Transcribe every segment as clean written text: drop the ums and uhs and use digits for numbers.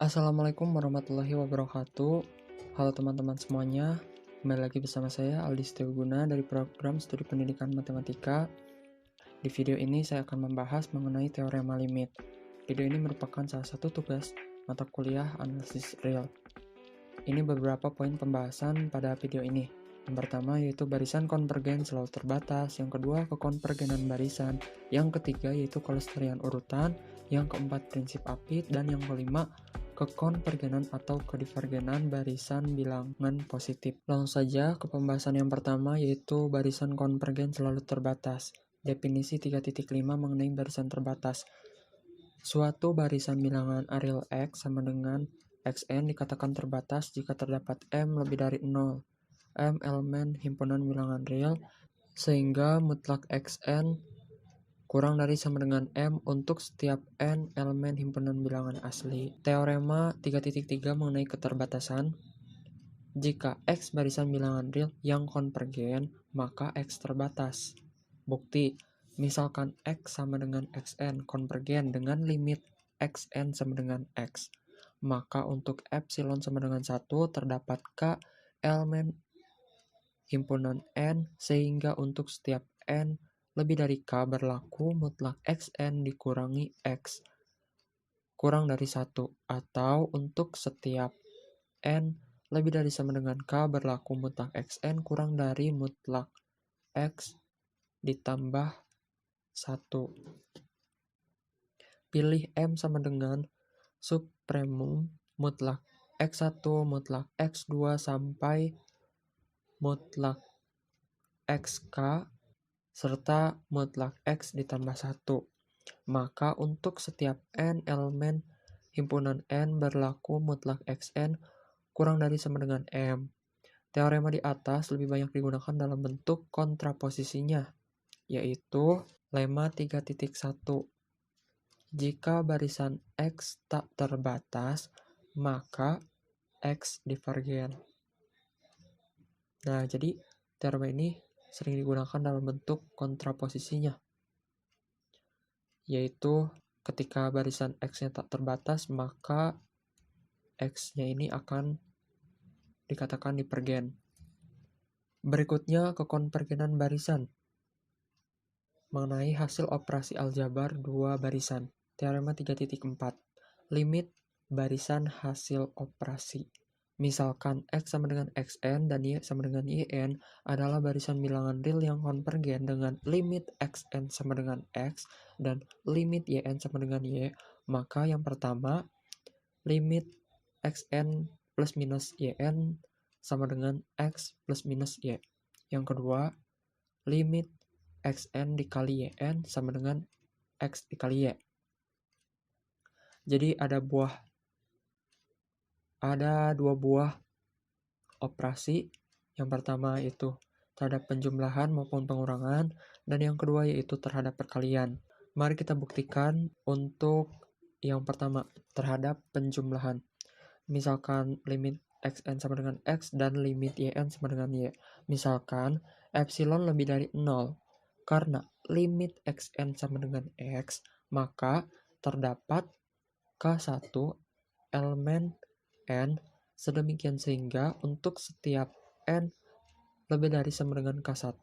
Assalamualaikum warahmatullahi wabarakatuh. Halo teman-teman semuanya, kembali lagi bersama saya Aldi Setiawiguna dari program Studi Pendidikan Matematika. Di video ini saya akan membahas mengenai teorema limit. Video ini merupakan salah satu tugas mata kuliah analisis real. Ini beberapa poin pembahasan pada video ini. Yang pertama yaitu barisan konvergen selalu terbatas, yang kedua kekonvergenan barisan, yang ketiga yaitu kelestarian urutan, yang keempat prinsip apit, dan yang kelima kekonvergenan atau kedivergenan barisan bilangan positif. Langsung saja ke pembahasan yang pertama yaitu barisan konvergen selalu terbatas. Definisi 3.5 mengenai barisan terbatas. Suatu barisan bilangan real X sama dengan Xn dikatakan terbatas jika terdapat M lebih dari 0. M elemen himpunan bilangan real sehingga mutlak Xn kurang dari sama dengan M untuk setiap N elemen himpunan bilangan asli. Teorema 3.3 mengenai keterbatasan. Jika X barisan bilangan real yang konvergen, maka X terbatas. Bukti, misalkan X sama dengan Xn konvergen dengan limit Xn sama dengan X. Maka untuk epsilon sama dengan 1 terdapat K elemen himpunan N sehingga untuk setiap N lebih dari K berlaku mutlak Xn dikurangi X kurang dari 1 atau untuk setiap N lebih dari sama dengan K berlaku mutlak Xn kurang dari mutlak X ditambah 1. Pilih M sama dengan supremum mutlak X1 mutlak X2 sampai mutlak XK serta mutlak X ditambah 1. Maka untuk setiap N elemen himpunan N berlaku mutlak Xn kurang dari sama dengan M. Teorema di atas lebih banyak digunakan dalam bentuk kontraposisinya, yaitu lemma 3.1. Jika barisan X tak terbatas, maka X divergen. Nah, jadi teorema ini sering digunakan dalam bentuk kontraposisinya, yaitu ketika barisan X-nya tak terbatas, maka X-nya ini akan dikatakan divergen. Berikutnya kekonvergenan barisan. Mengenai hasil operasi aljabar dua barisan. Teorema 3.4. Limit barisan hasil operasi. Misalkan X sama dengan Xn dan Y sama dengan Yn adalah barisan bilangan real yang konvergen dengan limit Xn sama dengan X dan limit Yn sama dengan Y, maka yang pertama, limit Xn plus minus Yn sama dengan X plus minus Y. Yang kedua, limit Xn dikali Yn sama dengan X dikali Y. Jadi ada dua buah operasi. Yang pertama yaitu terhadap penjumlahan maupun pengurangan, dan yang kedua yaitu terhadap perkalian. Mari kita buktikan untuk yang pertama, terhadap penjumlahan. Misalkan limit Xn sama dengan X dan limit Yn sama dengan Y. Misalkan epsilon lebih dari 0. Karena limit Xn sama dengan X, maka terdapat K1 elemen N sedemikian sehingga untuk setiap N lebih dari sama dengan K1,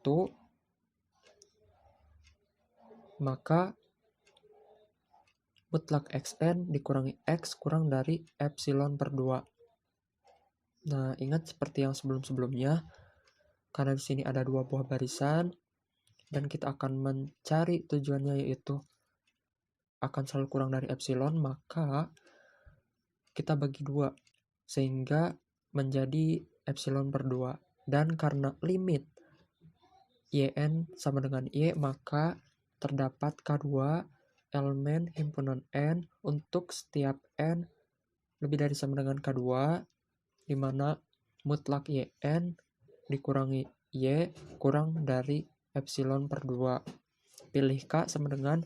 maka mutlak Xn dikurangi X kurang dari epsilon per 2. Nah, ingat seperti yang sebelum-sebelumnya, karena di sini ada dua buah barisan, dan kita akan mencari tujuannya yaitu akan selalu kurang dari epsilon, maka kita bagi 2 sehingga menjadi epsilon per 2. Dan karena limit Yn sama dengan Y, maka terdapat K2 elemen himpunan N untuk setiap N lebih dari sama dengan K2, di mana mutlak Yn dikurangi Y kurang dari epsilon per 2. Pilih K sama dengan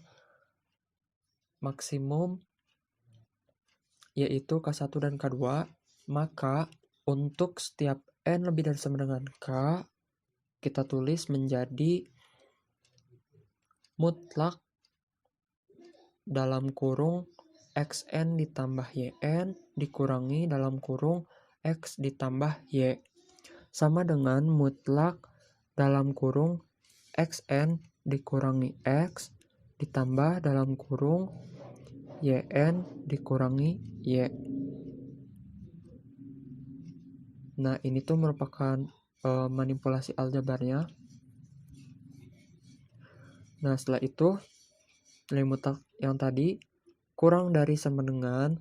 maksimum yaitu K1 dan K2, maka untuk setiap N lebih dari sama dengan K, kita tulis menjadi mutlak dalam kurung xn ditambah yn dikurangi dalam kurung x ditambah y. Sama dengan mutlak dalam kurung xn dikurangi x ditambah dalam kurung yn dikurangi y. Nah, ini tuh merupakan manipulasi aljabarnya. Nah, setelah itu nilai mutlak yang tadi kurang dari sama dengan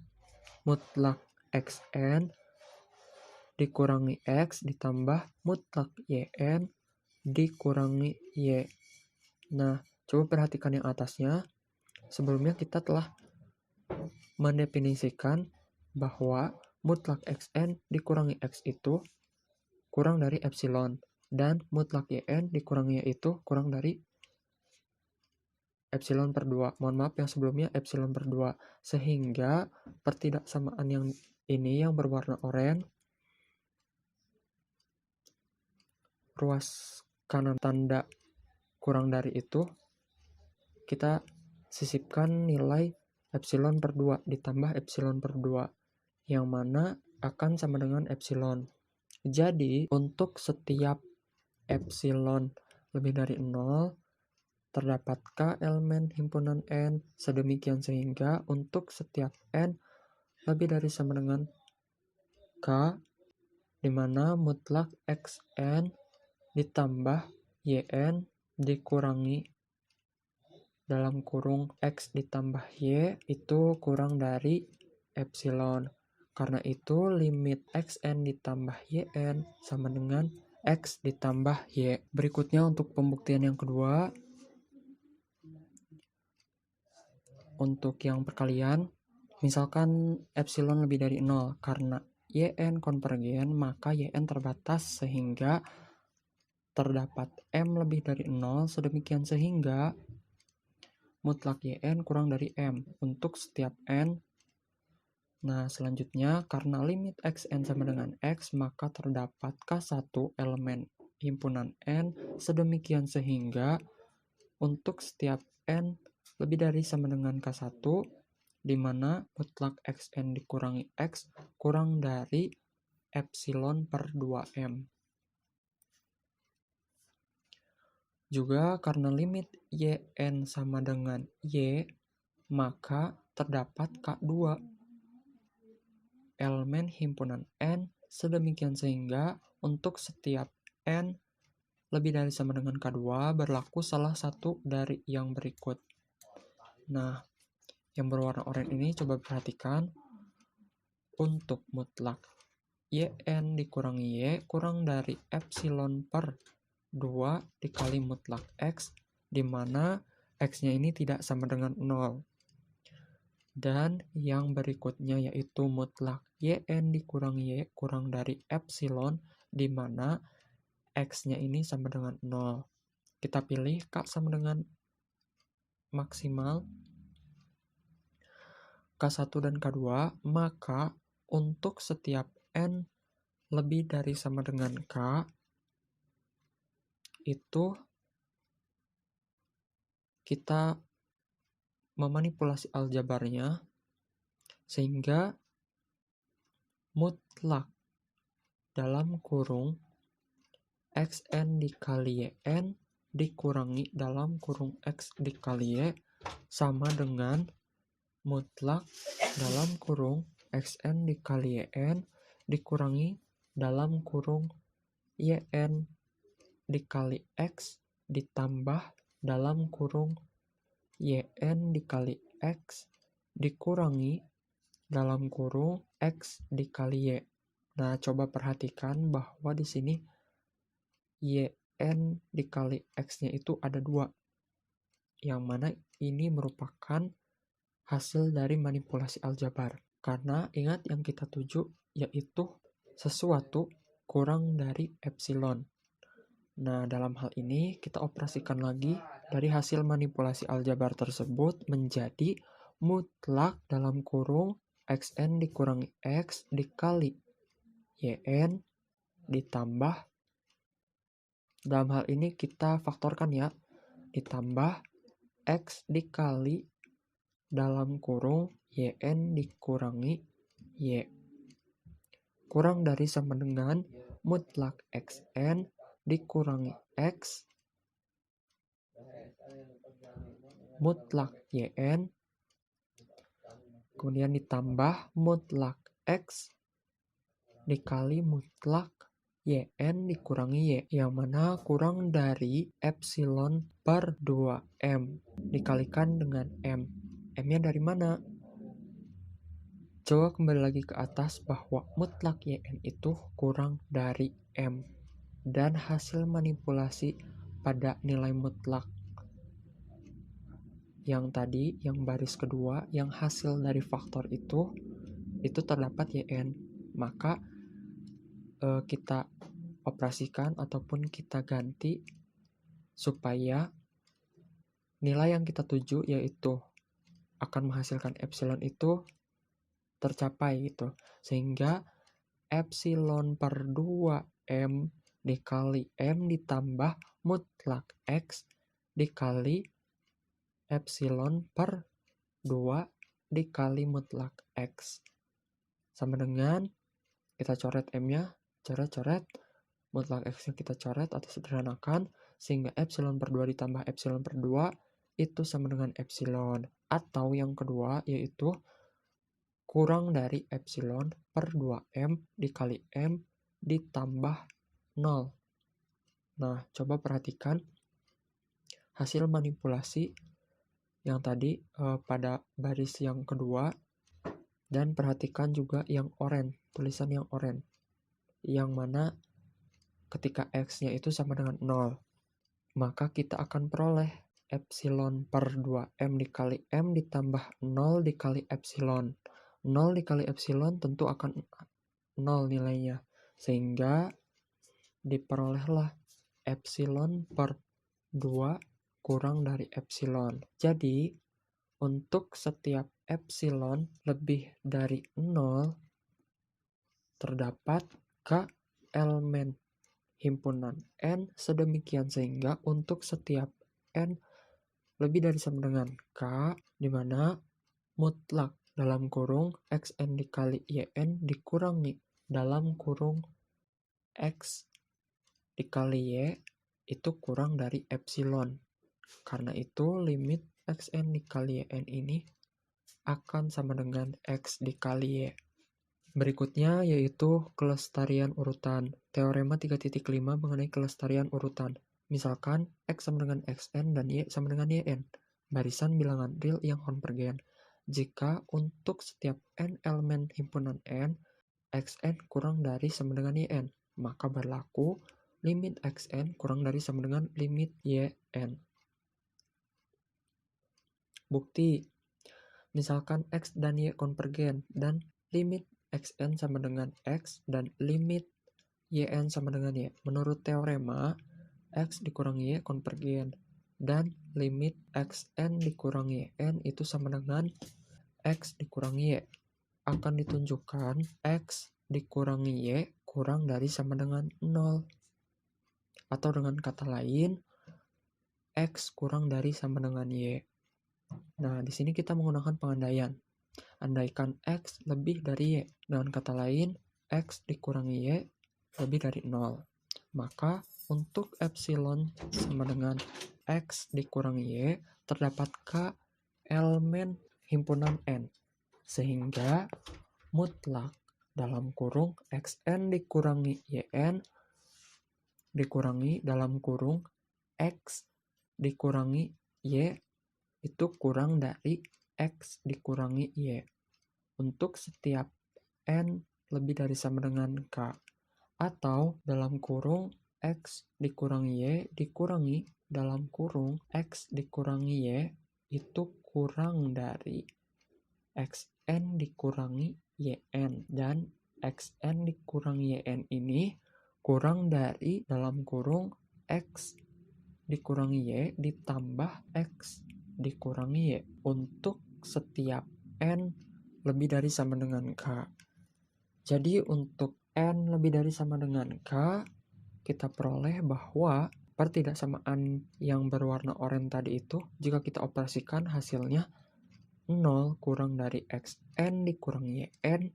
mutlak xn dikurangi x ditambah mutlak yn dikurangi y. Nah, coba perhatikan yang atasnya. Sebelumnya kita telah mendefinisikan bahwa mutlak xn dikurangi x itu kurang dari epsilon, dan mutlak yn dikurangi y itu kurang dari epsilon per 2. Mohon maaf yang sebelumnya epsilon per 2. Sehingga pertidaksamaan yang ini yang berwarna oranye, ruas kanan tanda kurang dari itu, kita sisipkan nilai epsilon per 2 ditambah epsilon per 2, yang mana akan sama dengan epsilon. Jadi, untuk setiap epsilon lebih dari 0, terdapat K elemen himpunan N, sedemikian sehingga untuk setiap N lebih dari sama dengan K, di mana mutlak Xn ditambah Yn dikurangi dalam kurung X ditambah Y itu kurang dari epsilon. Karena itu limit Xn ditambah Yn sama dengan X ditambah Y. Berikutnya untuk pembuktian yang kedua, untuk yang perkalian, misalkan epsilon lebih dari 0, karena Yn konvergen, maka Yn terbatas sehingga terdapat M lebih dari 0, sedemikian sehingga mutlak Yn kurang dari M untuk setiap N. Nah, selanjutnya, karena limit Xn sama dengan X, maka terdapat K1 elemen himpunan N, sedemikian sehingga untuk setiap N lebih dari sama dengan K1, di mana mutlak Xn dikurangi X kurang dari epsilon per 2M. Juga karena limit Yn sama dengan Y, maka terdapat K2 elemen himpunan N, sedemikian sehingga untuk setiap N lebih dari sama dengan K2 berlaku salah satu dari yang berikut. Nah, yang berwarna oranye ini coba perhatikan. Untuk mutlak Yn dikurangi Y kurang dari epsilon per 2 dikali mutlak X, di mana X-nya ini tidak sama dengan 0. Dan yang berikutnya yaitu mutlak Yn dikurangi Y kurang dari epsilon, di mana X-nya ini sama dengan 0. Kita pilih K sama dengan maksimal K1 dan K2, maka untuk setiap N lebih dari sama dengan K, itu kita memanipulasi aljabarnya sehingga mutlak dalam kurung Xn dikali Yn dikurangi dalam kurung X dikali Y sama dengan mutlak dalam kurung Xn dikali Yn dikurangi dalam kurung Yn dikali X ditambah dalam kurung Yn dikali X dikurangi dalam kurung X dikali Y. Nah, coba perhatikan bahwa di sini Yn dikali X-nya itu ada 2, yang mana ini merupakan hasil dari manipulasi aljabar. Karena ingat yang kita tuju yaitu sesuatu kurang dari epsilon. Nah, dalam hal ini kita operasikan lagi dari hasil manipulasi aljabar tersebut menjadi mutlak dalam kurung Xn dikurangi X dikali Yn ditambah, dalam hal ini kita faktorkan ya, ditambah X dikali dalam kurung YN dikurangi Y. Kurang dari sama dengan mutlak XN dikurangi X mutlak YN, kemudian ditambah mutlak X dikali mutlak YN dikurangi Y, yang mana kurang dari epsilon per 2M dikalikan dengan M. M-nya dari mana? Coba kembali lagi ke atas bahwa mutlak YN itu kurang dari M. Dan hasil manipulasi pada nilai mutlak yang tadi, yang baris kedua, yang hasil dari faktor itu terdapat YN. Maka kita operasikan ataupun kita ganti supaya nilai yang kita tuju yaitu akan menghasilkan epsilon itu tercapai gitu. Sehingga epsilon per 2M dikali M ditambah mutlak X dikali epsilon per 2 dikali mutlak X. Sama dengan, kita coret M-nya, coret-coret, mutlak X-nya kita coret atau sederhanakan, sehingga epsilon per 2 ditambah epsilon per 2 itu sama dengan epsilon. Atau yang kedua, yaitu kurang dari epsilon per 2M dikali M ditambah 0. Nah, coba perhatikan hasil manipulasi yang tadi pada baris yang kedua, dan perhatikan juga yang oranye, tulisan yang oranye, yang mana ketika X-nya itu sama dengan 0, maka kita akan peroleh epsilon per 2M dikali M ditambah 0 dikali epsilon. 0 dikali epsilon tentu akan 0 nilainya, sehingga diperolehlah epsilon per 2 kurang dari epsilon. Jadi, untuk setiap epsilon lebih dari 0, terdapat K elemen himpunan N sedemikian sehingga untuk setiap N lebih dari sama dengan K, di mana mutlak dalam kurung XN dikali YN dikurangi dalam kurung X dikali Y itu kurang dari epsilon. Karena itu limit XN dikali YN ini akan sama dengan X dikali Y. Berikutnya yaitu kelestarian urutan. Teorema 3.5 mengenai kelestarian urutan. Misalkan X sama dengan XN dan Y sama dengan YN. Barisan bilangan real yang konvergen. Jika untuk setiap N elemen himpunan N, XN kurang dari sama dengan YN, maka berlaku limit XN kurang dari sama dengan limit YN. Bukti, misalkan X dan Y konvergen dan limit XN sama dengan X dan limit YN sama dengan Y. Menurut teorema, X dikurangi Y konvergen dan limit XN dikurangi YN itu sama dengan X dikurangi Y. Akan ditunjukkan X dikurangi Y kurang dari sama dengan 0. Atau dengan kata lain, X kurang dari sama dengan Y. Nah, di sini kita menggunakan pengandaian. Andaikan X lebih dari Y. Dengan kata lain, X dikurangi Y lebih dari 0. Maka untuk epsilon sama dengan X dikurangi Y, terdapat K elemen himpunan N. Sehingga mutlak dalam kurung XN dikurangi YN dikurangi dalam kurung X dikurangi Y itu kurang dari X dikurangi Y. Untuk setiap N lebih dari sama dengan K. Atau dalam kurung X dikurangi Y dikurangi dalam kurung X dikurangi Y itu kurang dari XN dikurangi YN. Dan XN dikurangi YN ini kurang dari dalam kurung X dikurangi Y ditambah X dikurangi Y untuk setiap N lebih dari sama dengan K. Jadi untuk N lebih dari sama dengan K, kita peroleh bahwa pertidaksamaan yang berwarna oranye tadi itu, jika kita operasikan hasilnya 0 kurang dari xn dikurangi yn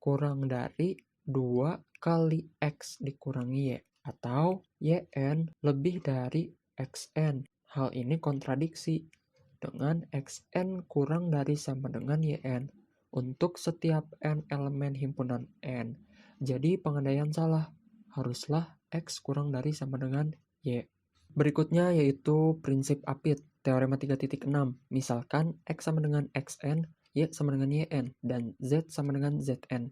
kurang dari 2 kali x dikurangi y, atau yn lebih dari xn. Hal ini kontradiksi dengan xn kurang dari sama dengan yn untuk setiap n elemen himpunan n. Jadi pengandaian salah, haruslah x kurang dari sama dengan y. Berikutnya yaitu prinsip Apit, teorema 3.6. Misalkan x sama dengan xn, y sama dengan yn, dan z sama dengan zn.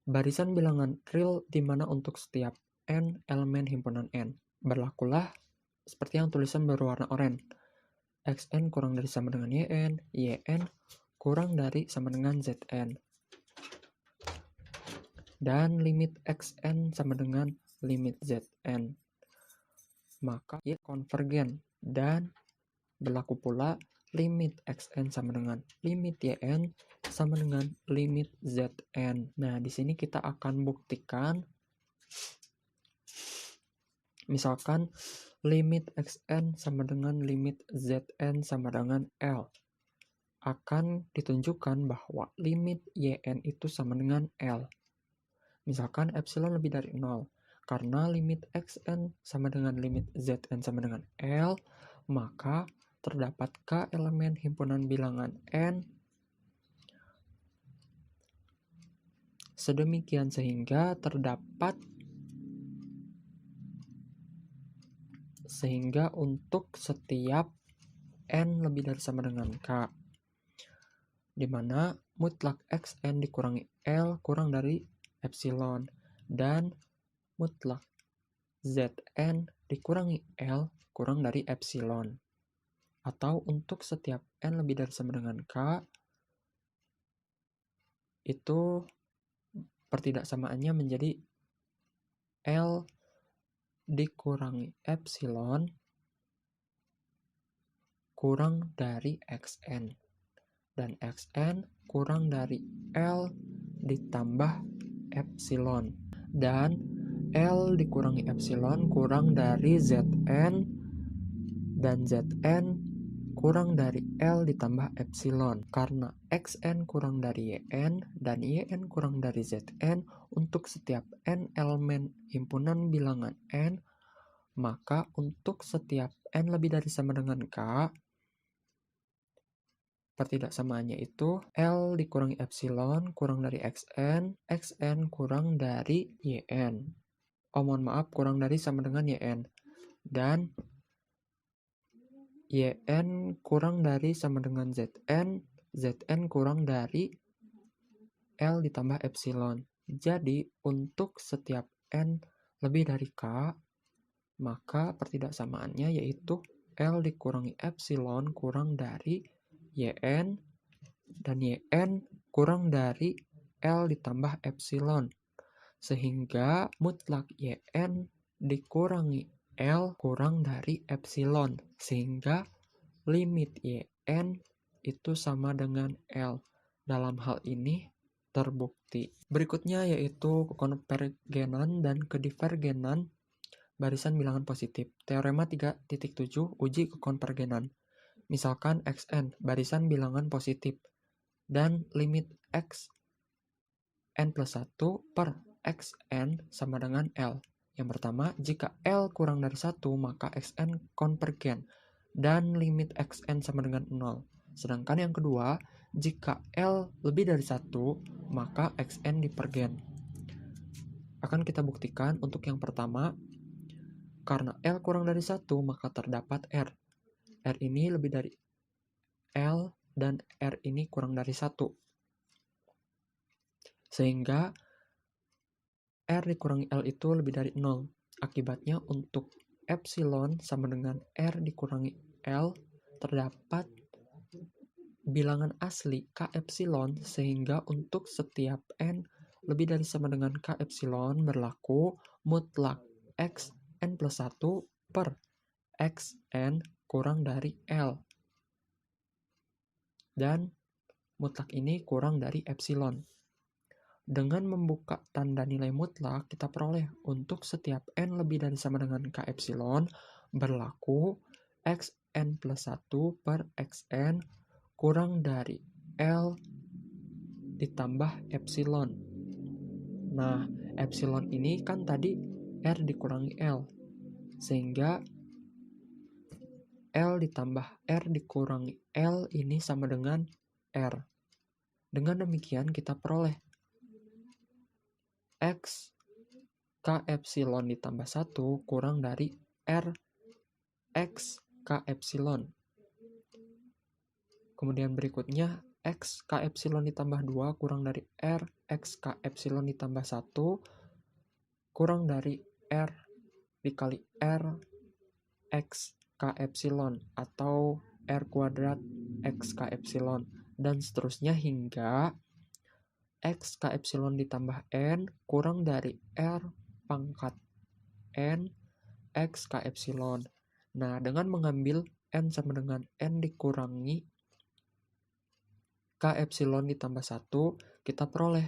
Barisan bilangan real di mana untuk setiap n elemen himpunan n. Berlakulah seperti yang tulisan berwarna oranye. Xn kurang dari sama dengan yn kurang dari sama dengan zn. Dan limit xn sama dengan limit zn. Maka y konvergen, dan berlaku pula limit xn sama dengan limit yn sama dengan limit zn. Nah, di sini kita akan buktikan, misalkan limit xn sama dengan limit zn sama dengan L. Akan ditunjukkan bahwa limit yn itu sama dengan L. Misalkan epsilon lebih dari 0. Karena limit xn sama dengan limit zn sama dengan L, maka terdapat k elemen himpunan bilangan n sedemikian sehingga untuk setiap n lebih dari sama dengan k, di mana mutlak xn dikurangi L kurang dari epsilon, dan mutlak zn dikurangi L kurang dari epsilon. Atau untuk setiap n lebih dari sama dengan k, itu pertidaksamaannya menjadi L dikurangi epsilon kurang dari xn, dan xn kurang dari L ditambah epsilon, dan L dikurangi epsilon kurang dari zn, dan zn kurang dari L ditambah epsilon. Karena xn kurang dari yn dan yn kurang dari zn untuk setiap n elemen himpunan bilangan n, maka untuk setiap n lebih dari sama dengan k, pertidaksamaannya itu L dikurangi epsilon kurang dari xn kurang dari yn. Mohon maaf, kurang dari sama dengan yn. Dan yn kurang dari sama dengan zn kurang dari L ditambah epsilon. Jadi untuk setiap n lebih dari k, maka pertidaksamaannya yaitu L dikurangi epsilon kurang dari yn, dan yn kurang dari L ditambah epsilon. Sehingga mutlak yn dikurangi L kurang dari epsilon, sehingga limit yn itu sama dengan L. Dalam hal ini terbukti. Berikutnya yaitu kekonvergenan dan kedivergenan barisan bilangan positif. Teorema 3.7 uji kekonvergenan. Misalkan xn barisan bilangan positif dan limit x n plus 1 per xn sama dengan L. Yang pertama, jika L kurang dari 1, maka xn konvergen dan limit xn sama dengan 0. Sedangkan yang kedua, jika L lebih dari 1, maka xn divergen. Akan kita buktikan untuk yang pertama, karena L kurang dari 1, maka terdapat R. R ini lebih dari L dan R ini kurang dari 1. Sehingga R dikurangi L itu lebih dari 0. Akibatnya untuk epsilon sama dengan R dikurangi L terdapat bilangan asli K epsilon, sehingga untuk setiap N lebih dari sama dengan K epsilon berlaku mutlak X N plus 1 per XN kurang dari L. Dan mutlak ini kurang dari epsilon. Dengan membuka tanda nilai mutlak, kita peroleh untuk setiap N lebih dari sama dengan K epsilon berlaku Xn plus 1 per Xn kurang dari L ditambah epsilon. Nah, epsilon ini kan tadi R dikurangi L, sehingga L ditambah R dikurangi L ini sama dengan R. Dengan demikian kita peroleh X K epsilon ditambah 1 kurang dari R X K epsilon. Kemudian berikutnya X K epsilon ditambah 2 kurang dari R X K epsilon ditambah 1 kurang dari R dikali R X K epsilon atau R kuadrat X K epsilon, dan seterusnya hingga X K epsilon ditambah N kurang dari R pangkat N X K epsilon. Nah, dengan mengambil N sama dengan N dikurangi K epsilon ditambah 1, kita peroleh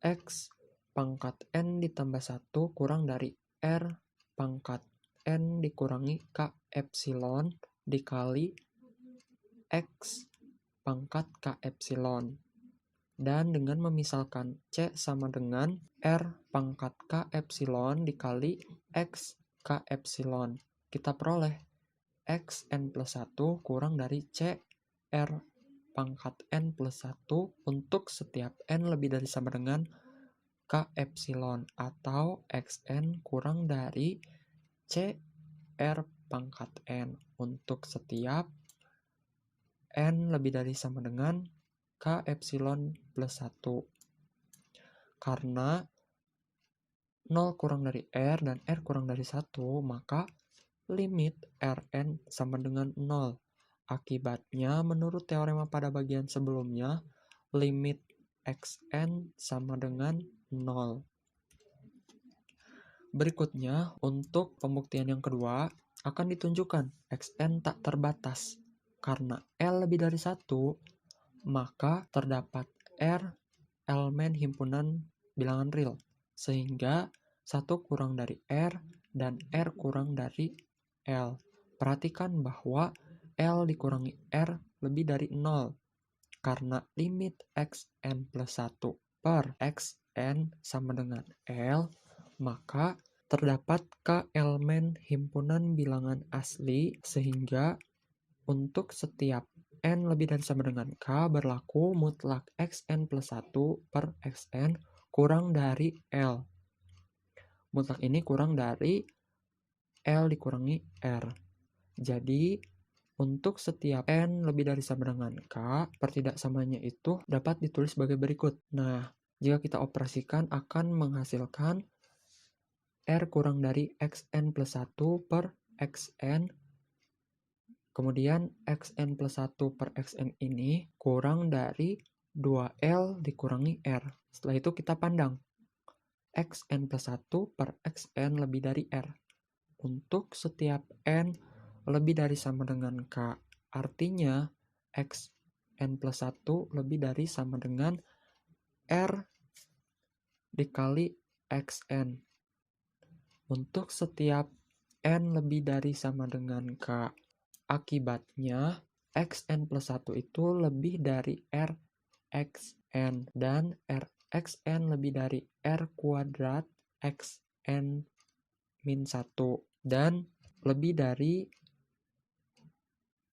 X pangkat N ditambah 1 kurang dari R pangkat N dikurangi K epsilon dikali X pangkat K epsilon. Dan dengan memisalkan C sama dengan R pangkat K epsilon dikali X K epsilon, kita peroleh X N plus 1 kurang dari C R pangkat N plus 1 untuk setiap N lebih dari sama dengan K epsilon, atau Xn kurang dari C R pangkat N untuk setiap N lebih dari sama dengan K epsilon plus 1. Karena 0 kurang dari R dan R kurang dari 1, maka limit Rn sama dengan 0. Akibatnya, menurut teorema pada bagian sebelumnya, limit Xn sama dengan 0. Berikutnya, untuk pembuktian yang kedua, akan ditunjukkan Xn tak terbatas. Karena L lebih dari 1, maka terdapat R elemen himpunan bilangan real, sehingga 1 kurang dari R dan R kurang dari L. Perhatikan bahwa L dikurangi R lebih dari 0, karena limit Xn plus 1 per Xn sama dengan L, maka terdapat K elemen himpunan bilangan asli, sehingga untuk setiap N lebih dari sama dengan K berlaku mutlak Xn plus 1 per Xn kurang dari L. Mutlak ini kurang dari L dikurangi R. Jadi, untuk setiap N lebih dari sama dengan K, pertidaksamanya itu dapat ditulis sebagai berikut. Nah, jika kita operasikan akan menghasilkan R kurang dari Xn plus 1 per Xn. Kemudian Xn plus 1 per Xn ini kurang dari 2L dikurangi R. Setelah itu kita pandang Xn plus 1 per Xn lebih dari R. Untuk setiap N lebih dari sama dengan K. Artinya Xn plus 1 lebih dari sama dengan R dikali Xn. Untuk setiap N lebih dari sama dengan K. Akibatnya Xn plus 1 itu lebih dari R Xn, dan R Xn lebih dari R kuadrat Xn min 1, dan lebih dari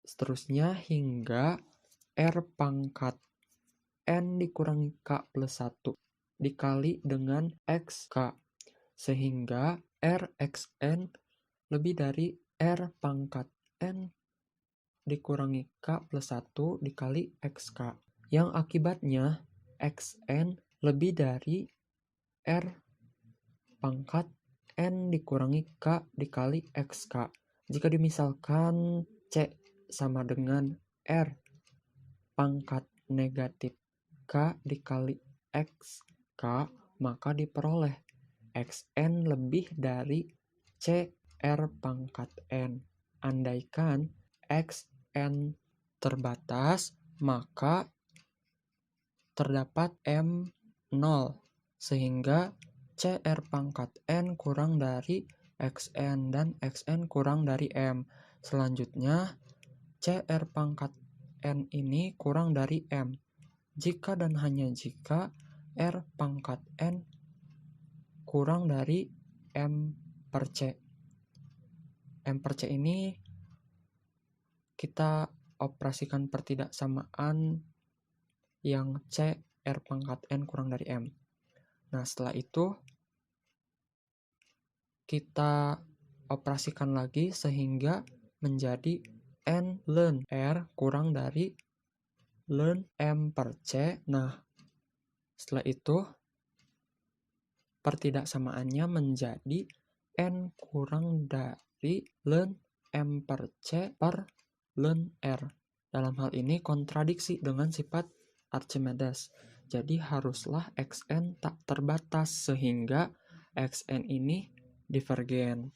seterusnya hingga R pangkat N dikurangi K plus 1 dikali dengan XK, sehingga R Xn lebih dari R pangkat N dikurangi K plus 1 dikali XK, yang akibatnya Xn lebih dari R pangkat N dikurangi K dikali XK. Jika dimisalkan C sama dengan R pangkat negatif K dikali XK, maka diperoleh Xn lebih dari C R pangkat N. Andaikan Xn terbatas, maka terdapat M 0, sehingga CR pangkat N kurang dari Xn dan Xn kurang dari M, Selanjutnya, CR pangkat N ini kurang dari M. Jika dan hanya jika R pangkat N kurang dari M per C. M per C ini kita operasikan pertidaksamaan yang C R pangkat N kurang dari M. Nah, setelah itu kita operasikan lagi sehingga menjadi N ln R kurang dari ln M per C. Nah, setelah itu pertidaksamaannya menjadi N kurang dari ln M per C per ln R. Dalam hal ini kontradiksi dengan sifat Archimedes. Jadi haruslah Xn tak terbatas sehingga Xn ini divergen.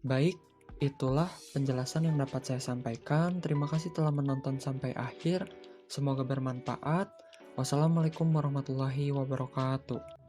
Baik, itulah penjelasan yang dapat saya sampaikan. Terima kasih telah menonton sampai akhir. Semoga bermanfaat. Wassalamualaikum warahmatullahi wabarakatuh.